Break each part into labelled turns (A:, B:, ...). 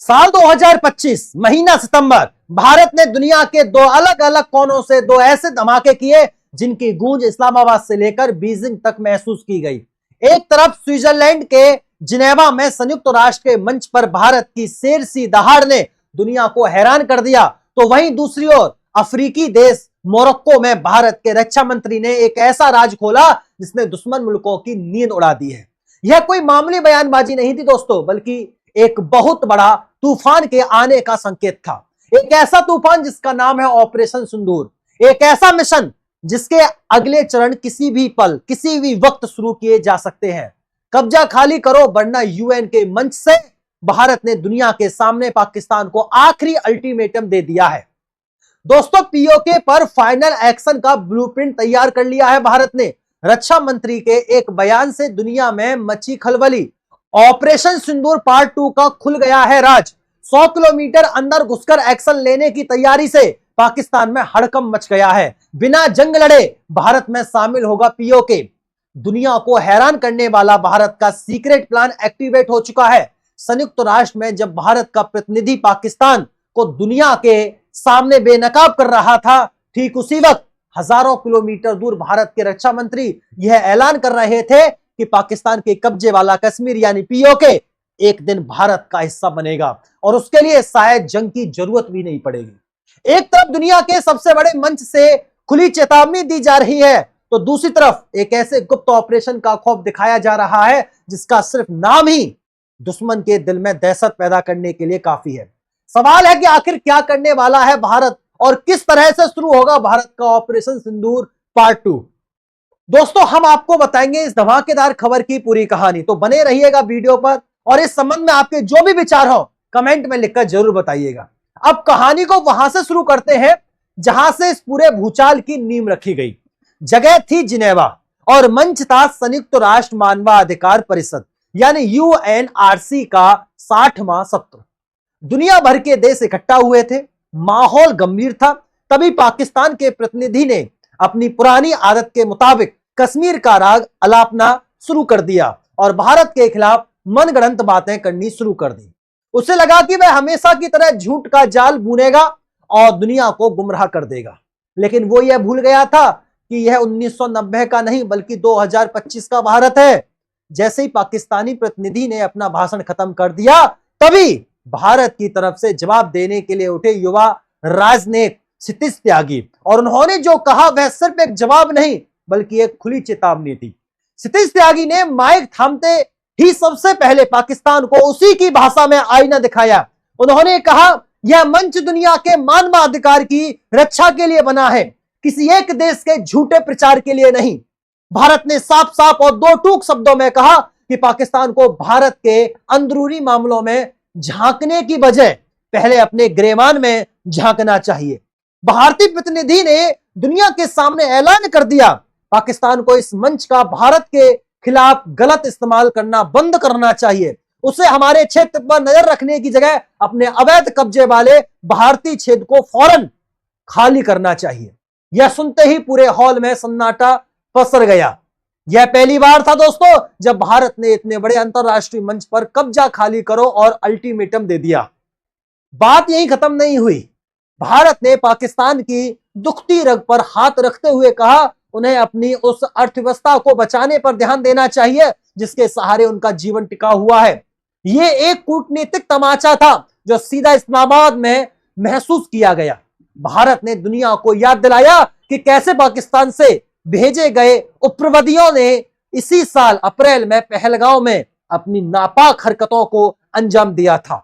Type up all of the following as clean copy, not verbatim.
A: साल 2025 महीना सितंबर, भारत ने दुनिया के दो अलग अलग कोनों से दो ऐसे धमाके किए जिनकी गूंज इस्लामाबाद से लेकर बीजिंग तक महसूस की गई। एक तरफ स्विट्जरलैंड के जिनेवा में संयुक्त राष्ट्र के मंच पर भारत की शेर सी दहाड़ ने दुनिया को हैरान कर दिया, तो वहीं दूसरी ओर अफ्रीकी देश मोरक्को में भारत के रक्षा मंत्री ने एक ऐसा राज खोला जिसने दुश्मन मुल्कों की नींद उड़ा दी है। यह कोई मामूली बयानबाजी नहीं थी दोस्तों, बल्कि एक बहुत बड़ा तूफान के आने का संकेत था। एक ऐसा तूफान जिसका नाम है ऑपरेशन सिंदूर, एक ऐसा मिशन जिसके अगले चरण किसी भी पल, किसी भी वक्त शुरू किए जा सकते हैं। कब्जा खाली करो वरना यूएन के मंच से भारत ने दुनिया के सामने पाकिस्तान को आखिरी अल्टीमेटम दे दिया है। दोस्तों, पीओके पर फाइनल एक्शन का ब्लूप्रिंट तैयार कर लिया है भारत ने। रक्षा मंत्री के एक बयान से दुनिया में मची खलबली। ऑपरेशन सिंदूर पार्ट 2 का खुल गया है राज। 100 किलोमीटर अंदर घुसकर एक्शन लेने की तैयारी से पाकिस्तान में हड़कंप मच गया है। बिना जंग लड़े भारत में शामिल होगा पीओके। दुनिया को हैरान करने वाला भारत का सीक्रेट प्लान एक्टिवेट हो चुका है। संयुक्त राष्ट्र में जब भारत का प्रतिनिधि पाकिस्तान को दुनिया के सामने बेनकाब कर रहा था, ठीक उसी वक्त हजारों किलोमीटर दूर भारत के रक्षा मंत्री यह ऐलान कर रहे थे कि पाकिस्तान के कब्जे वाला कश्मीर यानी पीओके एक दिन भारत का हिस्सा बनेगा और उसके लिए शायद जंग की जरूरत भी नहीं पड़ेगी। एक तरफ दुनिया के सबसे बड़े मंच से खुली चेतावनी दी जा रही है, तो दूसरी तरफ एक ऐसे गुप्त ऑपरेशन का खौफ दिखाया जा रहा है जिसका सिर्फ नाम ही दुश्मन के दिल में दहशत पैदा करने के लिए काफी है। सवाल है कि आखिर क्या करने वाला है भारत और किस तरह से शुरू होगा भारत का ऑपरेशन सिंदूर पार्ट 2। दोस्तों, हम आपको बताएंगे इस धमाकेदार खबर की पूरी कहानी, तो बने रहिएगा वीडियो पर और इस संबंध में आपके जो भी विचार हो कमेंट में लिखकर जरूर बताइएगा। अब कहानी को वहां से शुरू करते हैं जहां से इस पूरे भूचाल की नींव रखी गई। जगह थी जिनेवा और मंच था संयुक्त राष्ट्र मानवाधिकार परिषद यानी यूएनआरसी का 60वां सत्र। दुनिया भर के देश इकट्ठा हुए थे, माहौल गंभीर था। तभी पाकिस्तान के प्रतिनिधि ने अपनी पुरानी आदत के मुताबिक कश्मीर का राग अलापना शुरू कर दिया और भारत के खिलाफ मनगढ़ंत बातें करनी शुरू कर दी। उसे लगा कि वह हमेशा की तरह झूठ का जाल बुनेगा और दुनिया को गुमराह कर देगा, लेकिन वो यह भूल गया था कि यह 1990 का नहीं बल्कि 2025 का भारत है। जैसे ही पाकिस्तानी प्रतिनिधि ने अपना भाषण खत्म कर दिया, तभी भारत की तरफ से जवाब देने के लिए उठे युवा राजनेता क्षितिज त्यागी, और उन्होंने जो कहा वह सिर्फ एक जवाब नहीं बल्कि एक खुली चेतावनी थी। क्षितिज त्यागी ने माइक थामते ही सबसे पहले पाकिस्तान को उसी की भाषा में आईना दिखाया। उन्होंने कहा, यह मंच दुनिया के मानवाधिकार की रक्षा के लिए बना है, किसी एक देश के झूठे प्रचार के लिए नहीं। भारत ने साफ साफ और दो टूक शब्दों में कहा कि पाकिस्तान को भारत के अंदरूनी मामलों में झांकने की बजाय पहले अपने गिरेबान में झांकना चाहिए। भारतीय प्रतिनिधि ने दुनिया के सामने ऐलान कर दिया, पाकिस्तान को इस मंच का भारत के खिलाफ गलत इस्तेमाल करना बंद करना चाहिए। उसे हमारे क्षेत्र पर नजर रखने की जगह अपने अवैध कब्जे वाले भारतीय क्षेत्र को फौरन खाली करना चाहिए। यह सुनते ही पूरे हॉल में सन्नाटा पसर गया। यह पहली बार था दोस्तों जब भारत ने इतने बड़े अंतरराष्ट्रीय मंच पर कब्जा खाली करो और अल्टीमेटम दे दिया। बात यही खत्म नहीं हुई। भारत ने पाकिस्तान की दुखती रग पर हाथ रखते हुए कहा, उन्हें अपनी उस अर्थव्यवस्था को बचाने पर ध्यान देना चाहिए जिसके सहारे उनका जीवन टिका हुआ है। यह एक कूटनीतिक तमाचा था जो सीधा इस्लामाबाद में महसूस किया गया। भारत ने दुनिया को याद दिलाया कि कैसे पाकिस्तान से भेजे गए उग्रवादियों ने इसी साल अप्रैल में पहलगांव में अपनी नापाक हरकतों को अंजाम दिया था।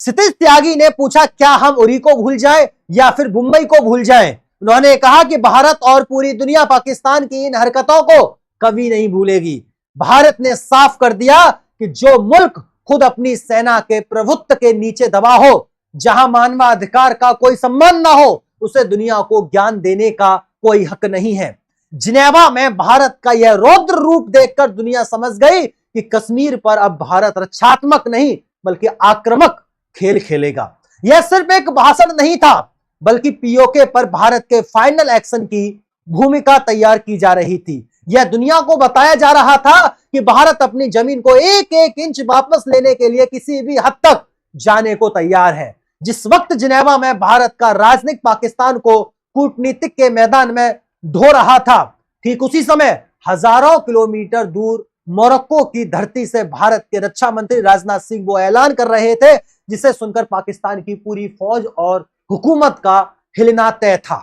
A: क्षितिज त्यागी ने पूछा, क्या हम उरी को भूल जाएं या फिर मुंबई को भूल जाएं? उन्होंने कहा कि भारत और पूरी दुनिया पाकिस्तान की इन हरकतों को कभी नहीं भूलेगी। भारत ने साफ कर दिया कि जो मुल्क खुद अपनी सेना के प्रभुत्व के नीचे दबा हो, जहां मानवाधिकार का कोई सम्मान ना हो, उसे दुनिया को ज्ञान देने का कोई हक नहीं है। जिनेवा में भारत का यह रौद्र रूप देखकर दुनिया समझ गई कि कश्मीर पर अब भारत रक्षात्मक नहीं बल्कि आक्रामक खेल खेलेगा। यह सिर्फ एक भाषण नहीं था बल्कि पीओके पर भारत के फाइनल एक्शन की भूमिका तैयार की जा रही थी। यह दुनिया को बताया जा रहा था कि भारत अपनी जमीन को एक एक इंच वापस लेने के लिए किसी भी हद तक जाने को तैयार है। जिस वक्त जिनेवा में भारत का राजनीतिक पाकिस्तान को कूटनीतिक के मैदान में ढो रहा था, ठीक उसी समय हजारों किलोमीटर दूर मोरक्को की धरती से भारत के रक्षा मंत्री राजनाथ सिंह वो ऐलान कर रहे थे, जिसे सुनकर पाकिस्तान की पूरी फौज और हुकूमत का हिलना तय था।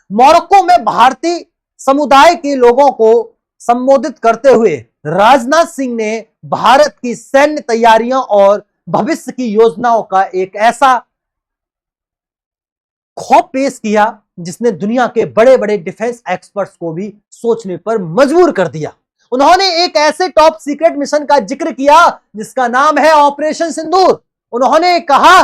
A: मोरक्को में भारतीय समुदाय के लोगों को संबोधित करते हुए राजनाथ सिंह ने भारत की सैन्य तैयारियों और भविष्य की योजनाओं का एक ऐसा खौफ पेश किया जिसने दुनिया के बड़े बड़े डिफेंस एक्सपर्ट्स को भी सोचने पर मजबूर कर दिया। उन्होंने एक ऐसे टॉप सीक्रेट मिशन का जिक्र किया जिसका नाम है ऑपरेशन सिंदूर। उन्होंने कहा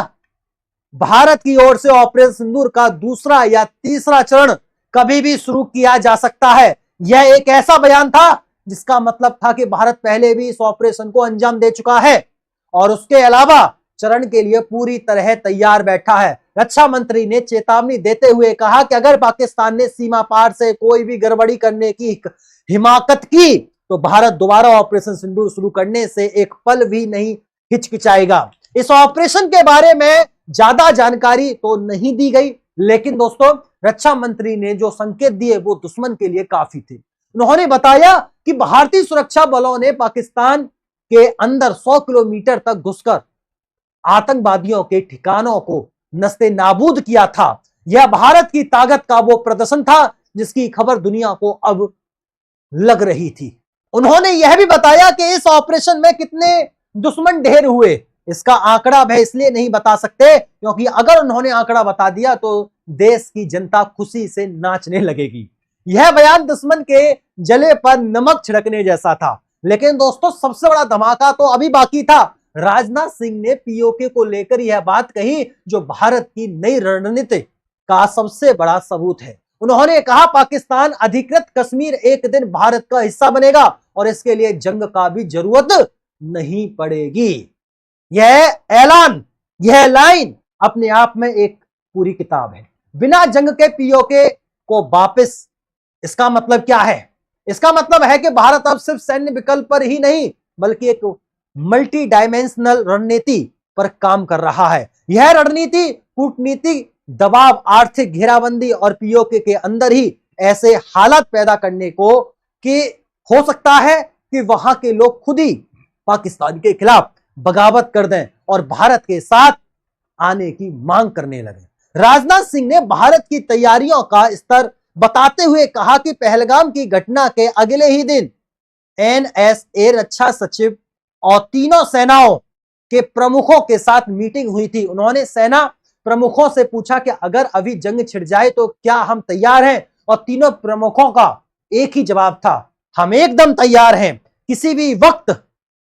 A: भारत की ओर से ऑपरेशन सिंदूर का दूसरा या तीसरा चरण कभी भी शुरू किया जा सकता है। यह एक ऐसा बयान था जिसका मतलब था कि भारत पहले भी इस ऑपरेशन को अंजाम दे चुका है और उसके अलावा चरण के लिए पूरी तरह तैयार बैठा है। रक्षा मंत्री ने चेतावनी देते हुए कहा कि अगर पाकिस्तान ने सीमा पार से कोई भी गड़बड़ी करने की हिमाकत की तो भारत दोबारा ऑपरेशन सिंदूर शुरू करने से एक पल भी नहीं हिचकिचाएगा। इस ऑपरेशन के बारे में ज्यादा जानकारी तो नहीं दी गई, लेकिन दोस्तों रक्षा मंत्री ने जो संकेत दिए वो दुश्मन के लिए काफी थे। उन्होंने बताया कि भारतीय सुरक्षा बलों ने पाकिस्तान के अंदर 100 किलोमीटर तक घुसकर आतंकवादियों के ठिकानों को नस्ते नाबूद किया था। यह भारत की ताकत का वो प्रदर्शन था जिसकी खबर दुनिया को अब लग रही थी। उन्होंने यह भी बताया कि इस ऑपरेशन में कितने दुश्मन ढेर हुए, इसका आंकड़ा वह इसलिए नहीं बता सकते क्योंकि अगर उन्होंने आंकड़ा बता दिया तो देश की जनता खुशी से नाचने लगेगी। यह बयान दुश्मन के जले पर नमक छिड़कने जैसा था। लेकिन दोस्तों सबसे बड़ा धमाका तो अभी बाकी था। राजनाथ सिंह ने पीओके को लेकर यह बात कही जो भारत की नई रणनीति का सबसे बड़ा सबूत है। उन्होंने कहा पाकिस्तान अधिकृत कश्मीर एक दिन भारत का हिस्सा बनेगा और इसके लिए जंग का भी जरूरत नहीं पड़ेगी। यह ऐलान, यह लाइन अपने आप में एक पूरी किताब है। बिना जंग के पीओके को वापस, इसका मतलब क्या है? इसका मतलब है कि भारत अब सिर्फ सैन्य विकल्प पर ही नहीं बल्कि एक मल्टी डायमेंशनल रणनीति पर काम कर रहा है। यह रणनीति कूटनीतिक दबाव, आर्थिक घेराबंदी और पीओके के अंदर ही ऐसे हालात पैदा करने को कि हो सकता है कि वहां के लोग खुद ही पाकिस्तान के खिलाफ बगावत कर दें और भारत के साथ आने की मांग करने लगे। राजनाथ सिंह ने भारत की तैयारियों का स्तर बताते हुए कहा कि पहलगाम की घटना के अगले ही दिन एनएसए रक्षा सचिव और तीनों सेनाओं के प्रमुखों के साथ मीटिंग हुई थी। उन्होंने सेना प्रमुखों से पूछा कि अगर अभी जंग छिड़ जाए तो क्या हम तैयार हैं, और तीनों प्रमुखों का एक ही जवाब था, हम एकदम तैयार हैं, किसी भी वक्त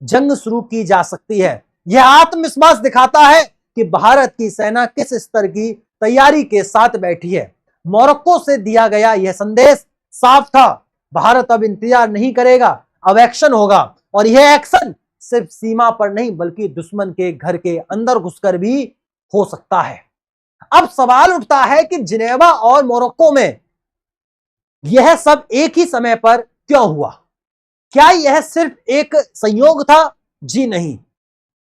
A: जंग शुरू की जा सकती है। यह आत्मविश्वास दिखाता है कि भारत की सेना किस स्तर की तैयारी के साथ बैठी है। मोरक्को से दिया गया यह संदेश साफ था, भारत अब इंतजार नहीं करेगा, अब एक्शन होगा। और यह एक्शन सिर्फ सीमा पर नहीं बल्कि दुश्मन के घर के अंदर घुसकर भी हो सकता है। अब सवाल उठता है कि जिनेवा और मोरक्को में यह सब एक ही समय पर क्यों हुआ? क्या यह सिर्फ एक संयोग था? जी नहीं,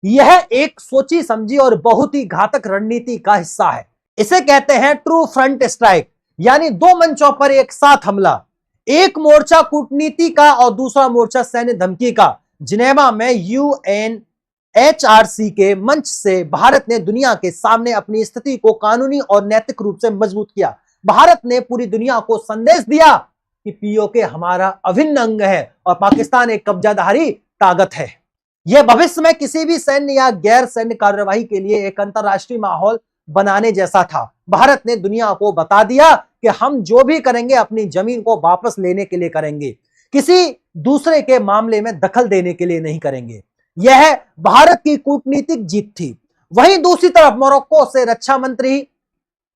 A: यह एक सोची समझी और बहुत ही घातक रणनीति का हिस्सा है। इसे कहते हैं ट्रू फ्रंट स्ट्राइक, यानी दो मंचों पर एक साथ हमला। एक मोर्चा कूटनीति का और दूसरा मोर्चा सैन्य धमकी का। जिनेवा में यूएनएचआरसी के मंच से भारत ने दुनिया के सामने अपनी स्थिति को कानूनी और नैतिक रूप से मजबूत किया। भारत ने पूरी दुनिया को संदेश दिया कि पीओके हमारा अभिन्न अंग है और पाकिस्तान एक कब्जाधारी ताकत है। यह भविष्य में किसी भी सैन्य या गैर सैन्य कार्यवाही के लिए एक अंतरराष्ट्रीय माहौल बनाने जैसा था। भारत ने दुनिया को बता दिया कि हम जो भी करेंगे अपनी जमीन को वापस लेने के लिए करेंगे, किसी दूसरे के मामले में दखल देने के लिए नहीं करेंगे। यह भारत की कूटनीतिक जीत थी। वहीं दूसरी तरफ मोरक्को से रक्षा मंत्री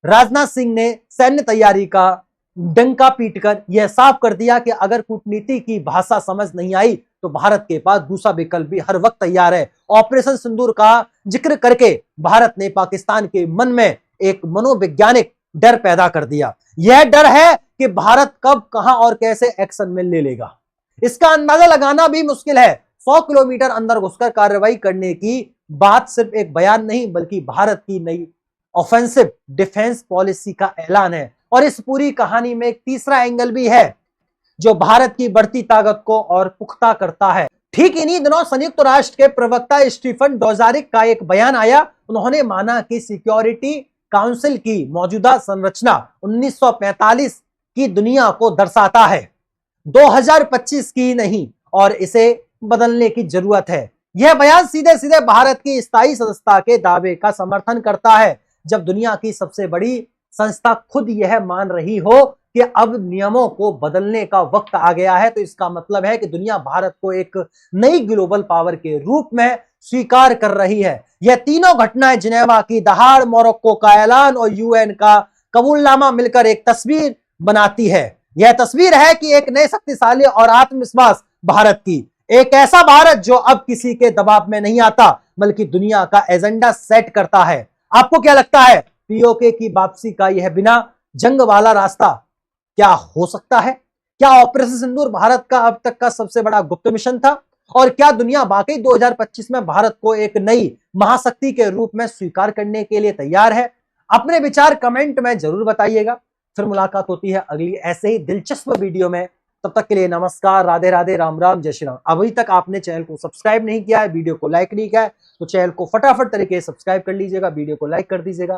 A: राजनाथ सिंह ने सैन्य तैयारी का डंका पीटकर यह साफ कर दिया कि अगर कूटनीति की भाषा समझ नहीं आई तो भारत के पास दूसरा विकल्प भी हर वक्त तैयार है। ऑपरेशन सिंदूर का जिक्र करके भारत ने पाकिस्तान के मन में एक मनोवैज्ञानिक डर पैदा कर दिया। यह डर है कि भारत कब, कहां और कैसे एक्शन में ले लेगा। इसका अंदाजा लगाना भी मुश्किल है। 100 किलोमीटर अंदर घुसकर कार्रवाई करने की बात सिर्फ एक बयान नहीं बल्कि भारत की नई ऑफेंसिव डिफेंस पॉलिसी का ऐलान है। और इस पूरी कहानी में एक तीसरा एंगल भी है जो भारत की बढ़ती ताकत को और पुख्ता करता है। ठीक इन्हीं दिनों संयुक्त राष्ट्र के प्रवक्ता स्टीफन डुजारिक का एक बयान आया। उन्होंने माना कि सिक्योरिटी काउंसिल की मौजूदा संरचना 1945 की दुनिया को दर्शाता है, 2025 की नहीं, और इसे बदलने की जरूरत है। यह बयान सीधे सीधे भारत की स्थायी सदस्यता के दावे का समर्थन करता है। जब दुनिया की सबसे बड़ी संस्था खुद यह मान रही हो कि अब नियमों को बदलने का वक्त आ गया है, तो इसका मतलब है कि दुनिया भारत को एक नई ग्लोबल पावर के रूप में स्वीकार कर रही है। यह तीनों घटनाएं, जिनेवा की दहाड़, मोरक्को का ऐलान और यूएन का कबूलनामा मिलकर एक तस्वीर बनाती है। यह तस्वीर है कि एक नए शक्तिशाली और आत्मविश्वास भारत की, एक ऐसा भारत जो अब किसी के दबाव में नहीं आता बल्कि दुनिया का एजेंडा सेट करता है। आपको क्या लगता है, पीओके की वापसी का यह बिना जंग वाला रास्ता क्या हो सकता है? क्या ऑपरेशन सिंदूर भारत का अब तक का सबसे बड़ा गुप्त मिशन था? और क्या दुनिया वाकई 2025 में भारत को एक नई महाशक्ति के रूप में स्वीकार करने के लिए तैयार है? अपने विचार कमेंट में जरूर बताइएगा। फिर मुलाकात होती है अगली ऐसे ही दिलचस्प वीडियो में। तब तक के लिए नमस्कार, राधे राधे, राम राम, जय श्री राम। अभी तक आपने चैनल को सब्सक्राइब नहीं किया है, वीडियो को लाइक नहीं किया है, तो चैनल को फटाफट तरीके से सब्सक्राइब कर लीजिएगा, वीडियो को लाइक कर दीजिएगा।